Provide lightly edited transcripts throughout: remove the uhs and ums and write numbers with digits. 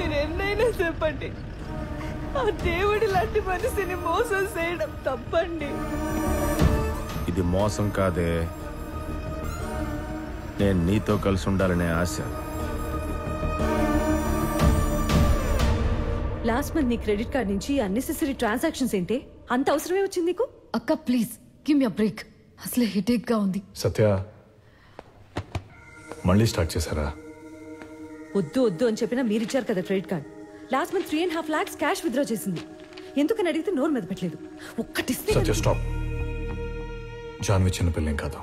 మీరు ఎన్నైనా చెప్పండి, ఆ దేవుడి లాంటి మనిషిని మోసం చేయడం తప్పండి. ఇది మోసం కాదే, నేను నీతో కలిసి ఉండాలనే ఆశ. లాస్ట్ మంత్ నీ క్రెడిట్ కార్డ్ నుంచి అన్నెసెసరీ ట్రాన్సాక్షన్స్ ఏంటి? అంత అవసరమే వచ్చింది నీకు? అక్క please give me a break. అసలే హెడేక్ గా ఉంది. సత్య మళ్ళీ స్టార్ట్ చేశారా? వద్దు వద్దు అని చెప్పినా మీరు ఇచ్చారు కదా credit card. Last month 3.5 lakhs cash withdraw చేసింది. ఎందుకని అడిగితే నోరు మీద పెట్టలేదు. ఒక్కటిస్తే సత్య స్టాప్. జాన్వి చిన్నపిల్లేం కాదు,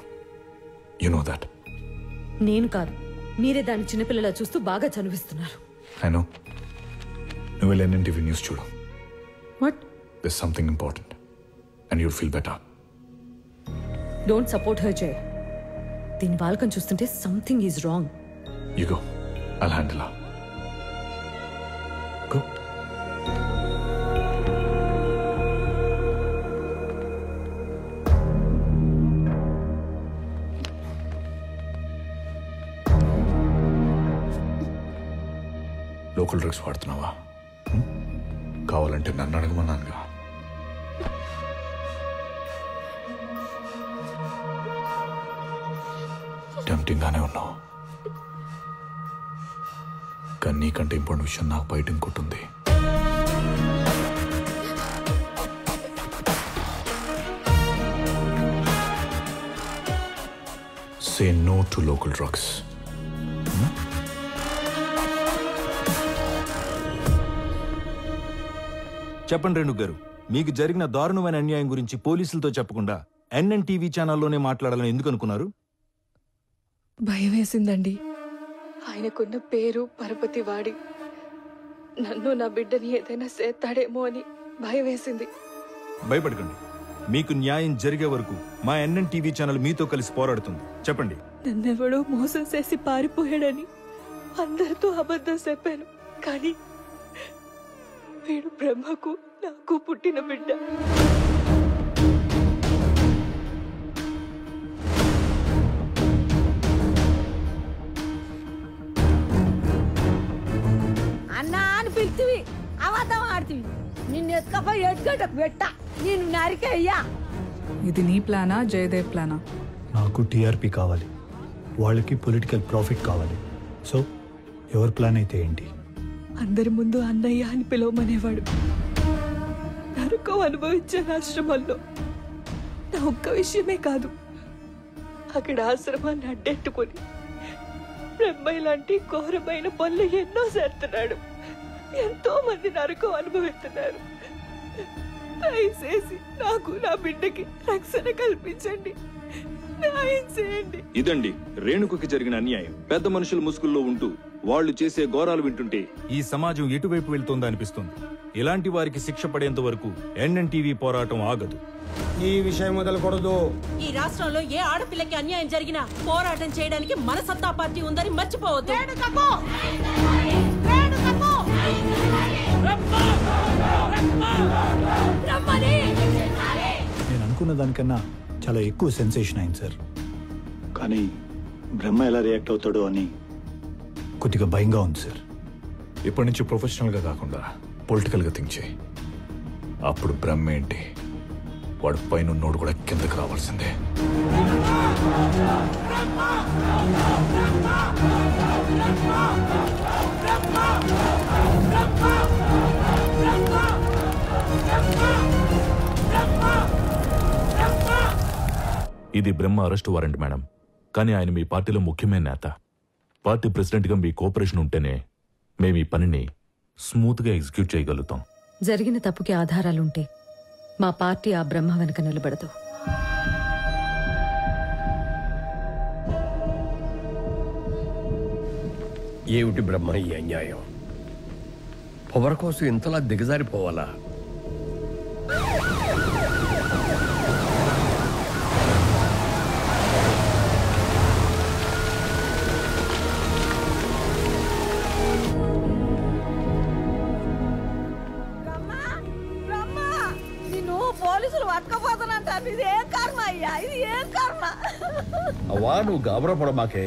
యు నో దట్. నేను కాదు, మీరే దాన్ని చిన్నపిల్లలా చూస్తూ బాగా చనిపిస్తున్నారు. I know. నువ్వు వెళ్ళి ఎన్ఎన్టీవీ న్యూస్ చూడు. What? This something important and you'll feel better. Don't support her జై. దీని వాళ్ళకం చూస్తుంటే something is wrong. You go, I'll handle her. Go. Local drugs వాడుతున్నావా? కావాలంటే నన్ను అడగమన్నానుగా. టెంప్టింగ్ గానే ఉన్నావు, కానీ నీకంటే ఇంపార్టెంట్ విషయం నాకు బయట ఇంకోటి. Say no to local drugs. చెప్పండి రేణు గారు, మీకు జరిగిన దారుణమైన అన్యాయం గురించి పోలీసులతో చెప్పకుండా ఎన్ఎన్టీవీ ఛానల్లోనే మాట్లాడాలని ఎందుకు అనుకున్నారు? భయం వేసిందండి. ఆయనకున్న పేరు పరపతి వాడి నన్ను నా బిడ్డని ఏదైనా చేస్తాడేమో అని భయం వేసింది. భయపడకండి, మీకు న్యాయం జరిగే వరకు మా ఎన్ఎన్టీవీ ఛానల్ మీతో కలిసి పోరాడుతుంది. చెప్పండి. నన్నెవడో మోసం చేసి పారిపోయాడని అందరితో అబద్ధం చెప్పాను, కానీ వీడు బ్రహ్మకు నాకు పుట్టిన బిడ్డ. అన్నా అని పిలిచివి, అబద్ధం ఆడుతీవి. నిన్ను ఎత్తుకపోయి ఎత్తుగడ్డకు పెట్టా, నేను నరికే అయ్యా. ఇది నీ ప్లానా జయదేవ్ ప్లానా? నాకు టీఆర్పీ కావాలి, వాళ్ళకి పొలిటికల్ ప్రాఫిట్ కావాలి. సో ఎవరి ప్లాన్ అయితే ఏంటి? అందరి ముందు అన్నయ్య అని పిలవమనేవాడు. నరకం అనుభవించే ఆశ్రమంలో నా ఒక్క విషయమే కాదు, అక్కడ ఆశ్రమాన్ని అడ్డెట్టుకుని బ్రహ్మయ్య లాంటి ఘోరమైన పనులు ఎన్నో చేస్తున్నాడు. ఎంతో మంది నరకం అనుభవిస్తున్నారు. దయచేసి నాకు నా బిడ్డకి రక్షణ కల్పించండి, న్యాయం చేయండి. ఇదండి రేణుకుకి జరిగిన అన్యాయం. పెద్ద మనుషుల ముసుగుల్లో ఉంటూ వాళ్ళు చేసే ఘోరాలు వింటుంటే ఈ సమాజం ఎటువైపు వెళ్తుందా అనిపిస్తుంది. ఇలాంటి వారికి శిక్ష పడేంత వరకు ఎన్ఎన్టీవీ పోరాటం ఆగదు. ఈ విషయం మొదలుకూడదు. ఈ రాష్ట్రంలో ఏ ఆడపిల్లకి అన్యాయం జరిగినా పోరాటం చేయడానికి మన సత్తా పార్టీ ఉందని మర్చిపోవద్దు. నేను అనుకున్న దానికన్నా చాలా ఎక్కువ సెన్సేషన్ అయింది సార్. కానీ బ్రహ్మ ఎలా రియాక్ట్ అవుతాడో అని కొద్దిగా భయంగా ఉంది సార్. ఇప్పటి నుంచి ప్రొఫెషనల్గా కాకుండా పొలిటికల్గా థింక్ చేయి. అప్పుడు బ్రహ్మ ఏంటి, వాడు పైన ఉన్నోడు కూడా కిందకి రావాల్సిందే. ఇది బ్రహ్మ అరెస్ట్ వారెంట్ మేడం, కానీ ఆయన మీ పార్టీలో ముఖ్యమైన నేత. పార్టీ ప్రెసిడెంట్గా మీ కోఆపరేషన్ ఉంటేనే మేము ఈ పనిని స్మూత్గా ఎగ్జిక్యూట్ చేయగలుగుతాం. జరిగిన తప్పుకి ఆధారాలుంటే మా పార్టీ ఆ బ్రహ్మ వెనక నిలబడదు. ఏమిటి బ్రహ్మ ఈ అన్యాయం? పొగర కోసం ఇంతలా దిగజారిపోవాలా? పోలీసులు పట్టుకపోతానంటారు. ఇది ఏం కర్మ అయ్యా, ఇది ఏం కర్మ? అవ్వా నువ్వు గాబరా పడమాకే.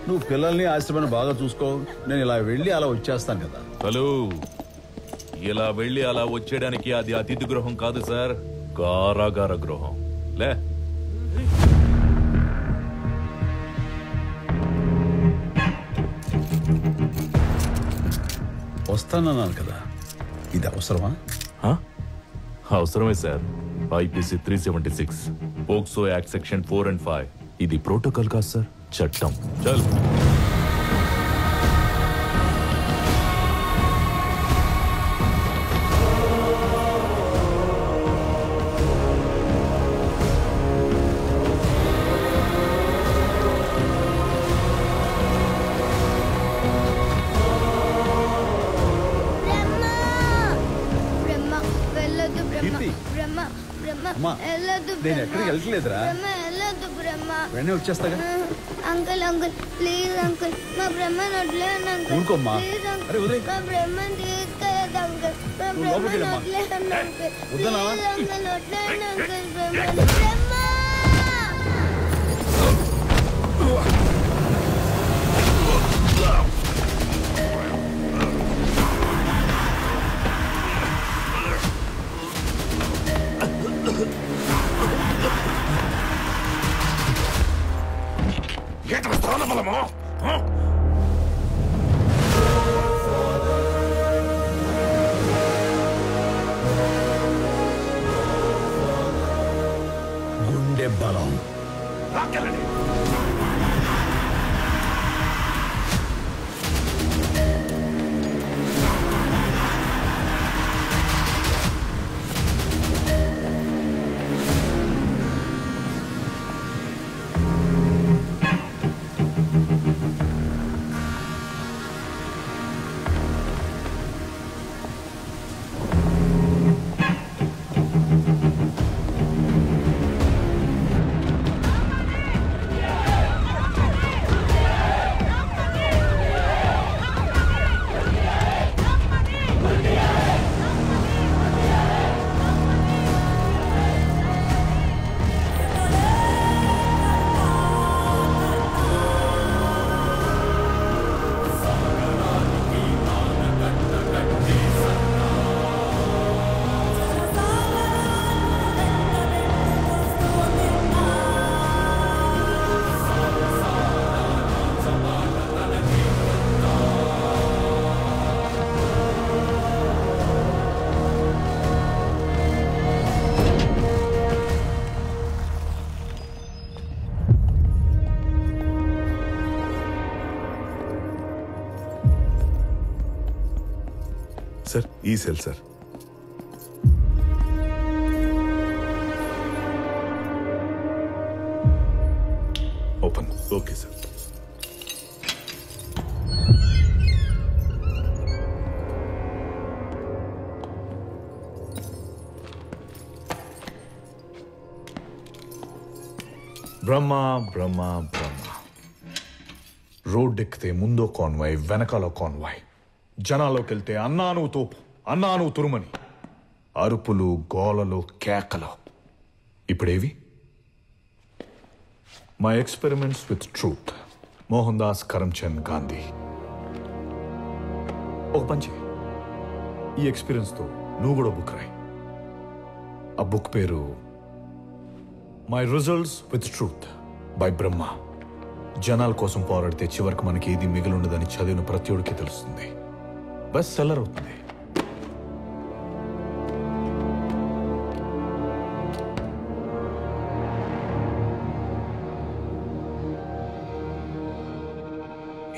నువ్వు పిల్లల్ని ఆశ్రమాన్ని బాగా చూసుకో. నేను ఇలా వెళ్ళి అలా వచ్చేస్తాను కదా. హలో, ఇలా వెళ్ళి అలా వచ్చేయడానికి అది అతిథి గృహం కాదు సార్, కారాగార గృహం. లే వస్తానన్నాను కదా, ఇది అవసరమా? అవసరమే sir. IPC 376, POCSO act section 4 and 5. ఇది ప్రోటోకాల్ కాదు సార్, చట్టం. చల్. నేను ఎక్కడికి వెళ్ళట్లేదురా, వెంటనే వచ్చేస్తాగా. అంకుల్ అంకుల్ ప్లీజ్ అంకుల్, మా బ్రహ్మను వదిలేయండి అంకుల్. ఊరుకోమ్మా. ప్లీజ్ అంకుల్, మా బ్రహ్మను తీసుకెళ్ళదు అంకుల్. మా బ్రహ్మను వదిలేయండి అంకుల్. ప్లీజ్ అంకుల్ వదిలేయండి అంకుల్. బ్రహ్మ గుండె బలం. సార్, ఈ cell sir. Open. Okay sir. Brahma Brahma Brahma. Road ఎక్కితే ముందో కాన్వాయ్, వెనకాల కాన్వాయ్. జనాల్లోకి వెళ్తే అన్నాను తోపు, అన్నాను తురుమని, అరుపులు, గోలలు, కేకలు. ఇప్పుడేవి? My experiments with truth, Mohandas Karamchand Gandhi. ఒక పంచి, ఈ ఎక్స్పీరియన్స్తో నువ్వు కూడా బుక్ రాయి. ఆ బుక్ పేరు my results with truth by Brahma. జనాల కోసం పోరాడితే చివరికి మనకి ఏది మిగిలిండదని చదివిన ప్రతిఒడికి తెలుస్తుంది. బెస్ట్ సెల్లర్ అవుతుంది.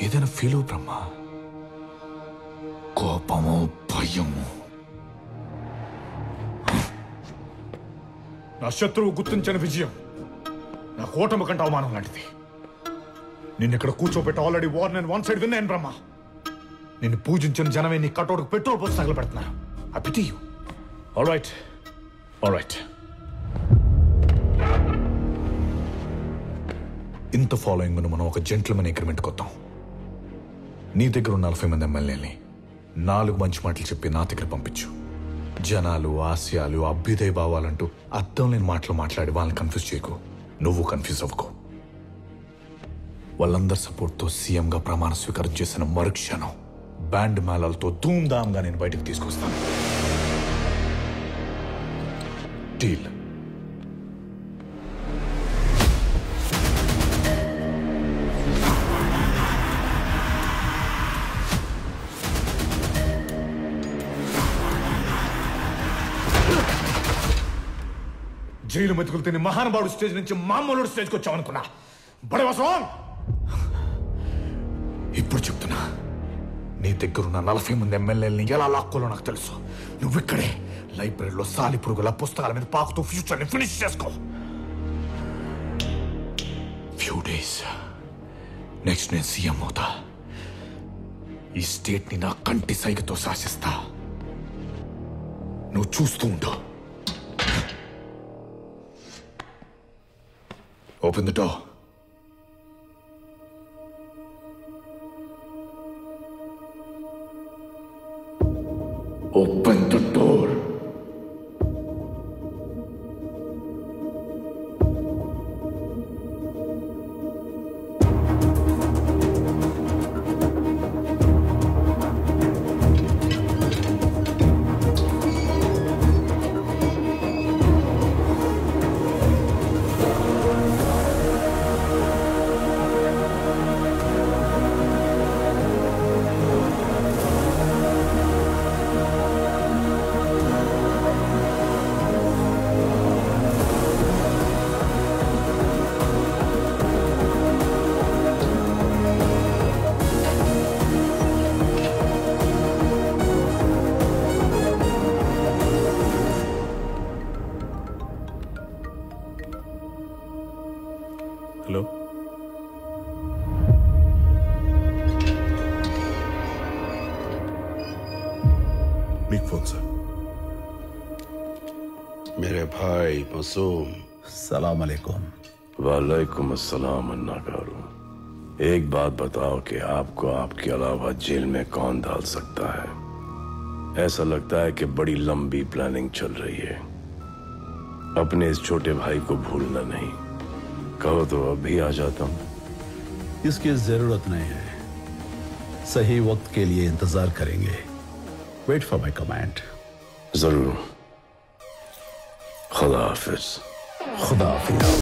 ఏదైనా ఫీల్ అవు బ్రహ్మ. కోపము, భయము. నా శత్రువు గుర్తించని విజయం నా కోటమి కంటే అవమానం లాంటిది. నిన్నెక్కడ కూర్చోబెట్టి ఆల్రెడీ వార్ నేను వన్ సైడ్ విన్నాను బ్రహ్మ. నిన్ను పూజించిన జనమే నీ కటౌట్కి పెట్రోల్ పోసి తగలబెడుతున్నారు. I pity you. All right, all right. ఇంత ఫాలోయింగ్ మనం ఒక జెంట్లమెన్ అగ్రిమెంట్కి వద్దాం. నీ దగ్గర ఉన్న 40 మంది ఎమ్మెల్యేని 4 మంచి మాటలు చెప్పి నా దగ్గర పంపించు. జనాలు, ఆశయాలు, అభ్యుదయ భావాలంటూ అర్థం లేని మాటలు మాట్లాడి వాళ్ళని కన్ఫ్యూజ్ చేయకు. నువ్వు కన్ఫ్యూజ్ అవ్వకు. వాళ్ళందరి సపోర్ట్తో సీఎంగా ప్రమాణ స్వీకారం చేసిన మరుక్షణం బ్యాండ్ మేళాలతో ధూమ్ధామ్గా నేను బయటకు తీసుకొస్తాను. డీల్. జైలు మెతుకులు తిని మహానుభావుడు స్టేజ్ నుంచి మామూలు స్టేజ్కి వచ్చావనుకున్నా. బడవసం ఇప్పుడు చెప్తున్నా, నీ దగ్గరున్న 40 మంది ఎమ్మెల్యేలని ఎలా లాక్కోలో నాకు తెలుసు. నువ్విక్కడే లైబ్రరీలో సాలి పురుగుల పుస్తకాల మీద పాకుతూ ఫ్యూచర్ని ఫినిష్ చేసుకో. ఫ్యూ డేస్ నెక్స్ట్ నేను సీఎం అవుతా. ఈ స్టేట్ ని నా కంటి సైగతో శాసిస్తా. నువ్వు చూస్తూ ఉండు. Open the door. Open the door. Hello big phone sir. मेरे भाई मासूम. सलाम अलैकुम. वालेकुम अस्सलाम अन्ना गारू. एक बात बताओ कि आपको आपके अलावा जेल में कौन डाल सकता है? ऐसा लगता है कि बड़ी लंबी प्लानिंग चल रही है. अपने इस छोटे भाई को भूलना नहीं. कहो तो अभी आ जाता हूं. इसकी जरूरत नहीं है. सही वक्त के लिए इंतजार करेंगे. Wait for my command. जरूर. खुदा हाफिज. खुदा हाफिज.